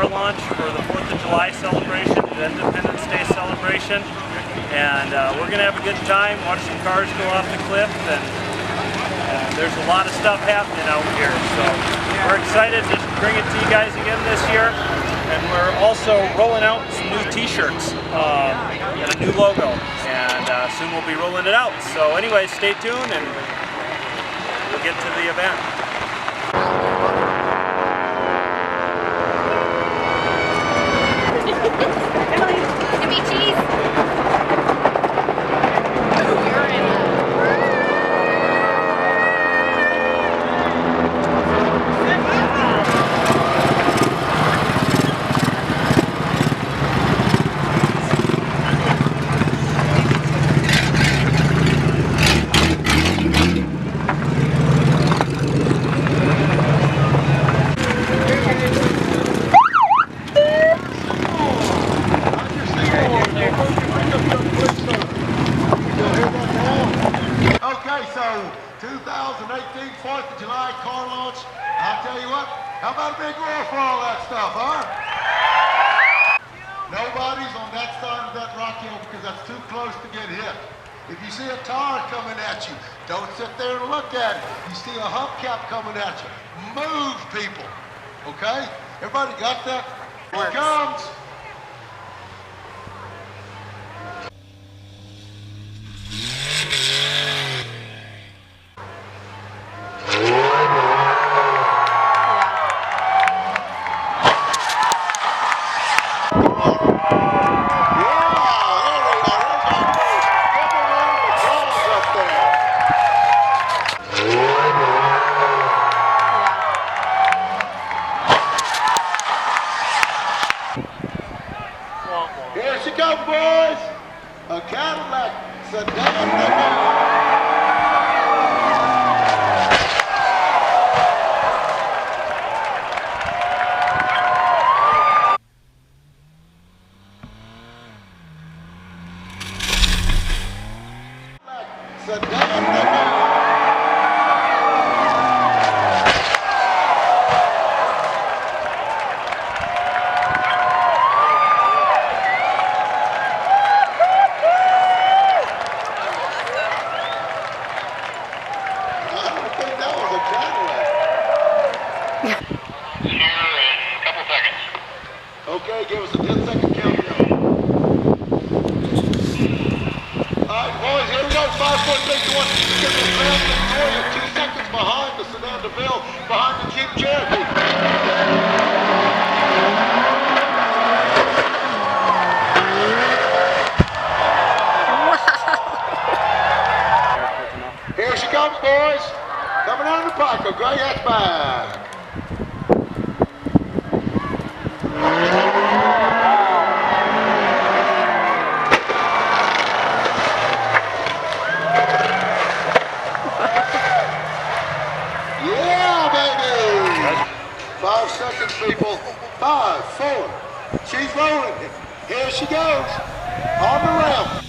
car launch for the 4th of July celebration, the Independence Day celebration. And we're going to have a good time, watch some cars go off the cliff, and there's a lot of stuff happening out here. So we're excited to bring it to you guys again this year. And we're also rolling out some new t-shirts and a new logo. And soon we'll be rolling it out. So anyways, stay tuned and we'll get to the event. Give me cheese. Okay, so 2018 4th of July car launch. I'll tell you what, how about a big roar for all that stuff, huh? Nobody's on that side of that rock hill because that's too close to get hit. If you see a tar coming at you, don't sit there and look at it. You see a hubcap coming at you, move, people, okay? Everybody got that? Here it comes. Here she comes, boys! A Cadillac sedan. Okay, give us a 10-second countdown. Alright, boys, here we go. 5, 4, 3, 2, 1. Give us Crown Victoria 2 seconds behind the Sedan DeVille, behind the Jeep Cherokee. Here she comes, boys. Coming down the pike, a gray hatchback. Yeah, baby! 5 seconds, people. 5, 4. She's rolling. Here she goes. On the ramp.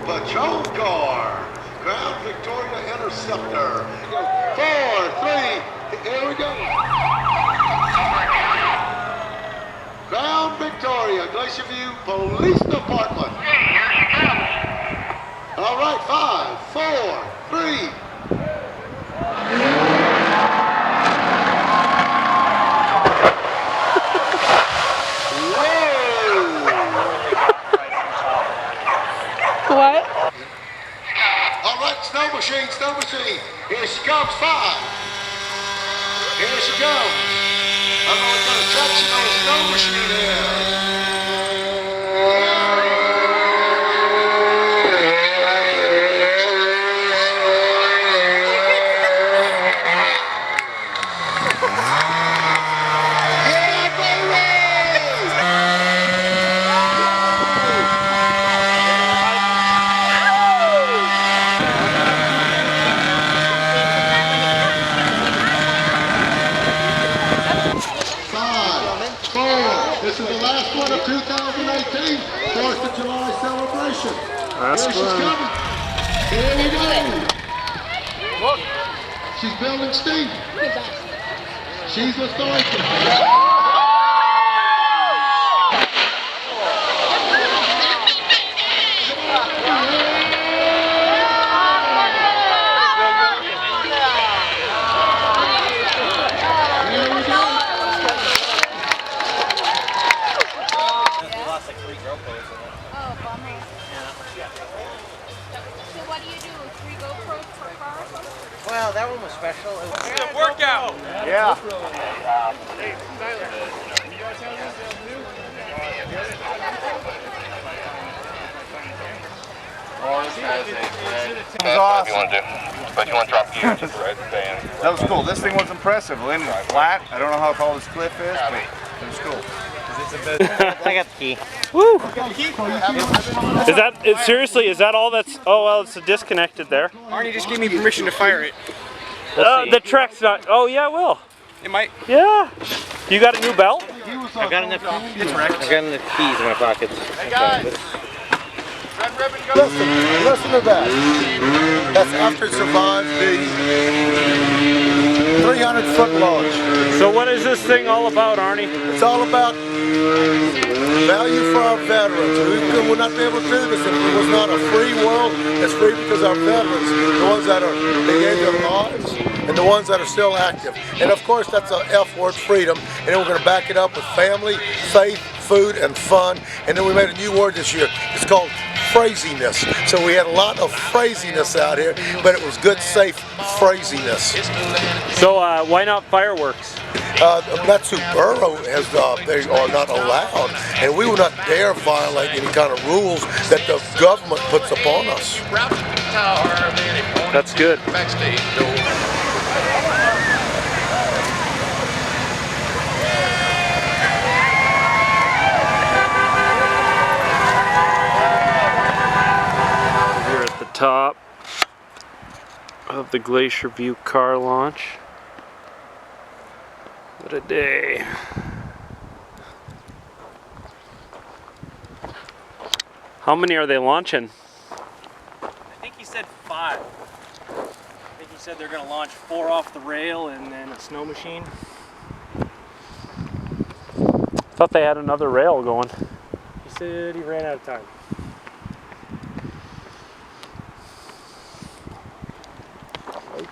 Patrol car, Crown Victoria Interceptor. 4, 3, here we go. Crown Victoria, Glacier View Police Department. Here she comes. All right, 5, 4, 3. What? All right, snow machine, snow machine. Here she comes, 5. Here she comes. I don't know what kind of traction on a snow machine is. the 2018 4th of July celebration. That's Here she's fun. coming. Here we go. Look, she's building steam. She's authority. So what do you do? 3 GoPros per car or something? Well, that one was special. It was It's a workout. Yeah. That was awesome. You want to do, but you want to drop gear just right there. That was cool. This thing was impressive. Landed flat. I don't know how tall this cliff is, but it was cool. I got the key. Woo! Is that it? Seriously? Is that all that's? Oh well, it's disconnected there. Arnie just gave me permission to fire it. The Trek's not. Oh yeah, it will. It might. Yeah. You got a new belt? I've got enough keys in my pockets. Hey guys. Listen to that. That's after it survived the 300-foot launch. So what is this thing all about, Arnie? It's all about value for our veterans. We would not be able to do this if it was not a free world. It's free because our veterans, the ones that are, they gave their lives, and the ones that are still active. And of course, that's a F word, freedom. And then we're going to back it up with family, faith, food, and fun. And then we made a new word this year. It's called phrasiness. So we had a lot of phrasiness out here, but it was good, safe phrasiness. So why not fireworks? That's who Burrow has, they are not allowed, and we will not dare violate any kind of rules that the government puts upon us. That's good. Here at the top of the Glacier View car launch. What a day. How many are they launching? I think he said 5. I think he said they're going to launch 4 off the rail and then a snow machine. I thought they had another rail going. He said he ran out of time.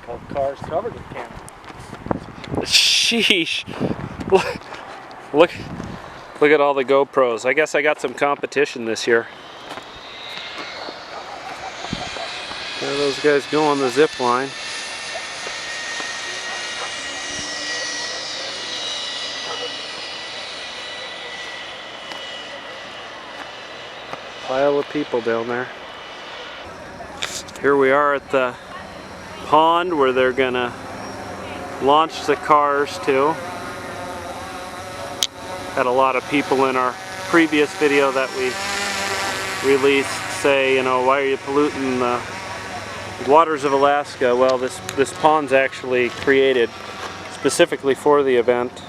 Oh, cars covered with camera. Sheesh. Look at all the GoPros. I guess I got some competition this year. There those guys go on the zip line. Pile of people down there. Here we are at the pond where they're gonna launch the cars to. Had a lot of people in our previous video that we released say, you know, why are you polluting the waters of Alaska? Well, this pond's actually created specifically for the event,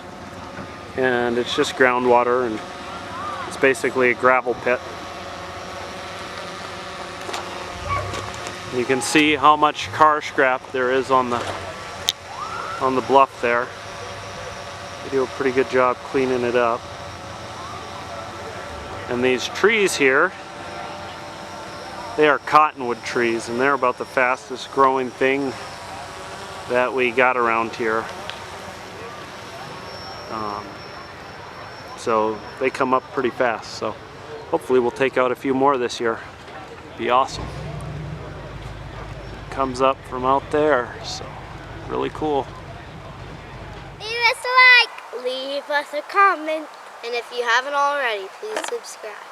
and it's just groundwater, and it's basically a gravel pit. You can see how much car scrap there is on the bluff there. They do a pretty good job cleaning it up. And these trees here, they are cottonwood trees, and they're about the fastest growing thing that we got around here. So they come up pretty fast, so hopefully we'll take out a few more this year. Be awesome. Comes up from out there, so really cool. Leave us a like, leave us a comment, and if you haven't already, please subscribe.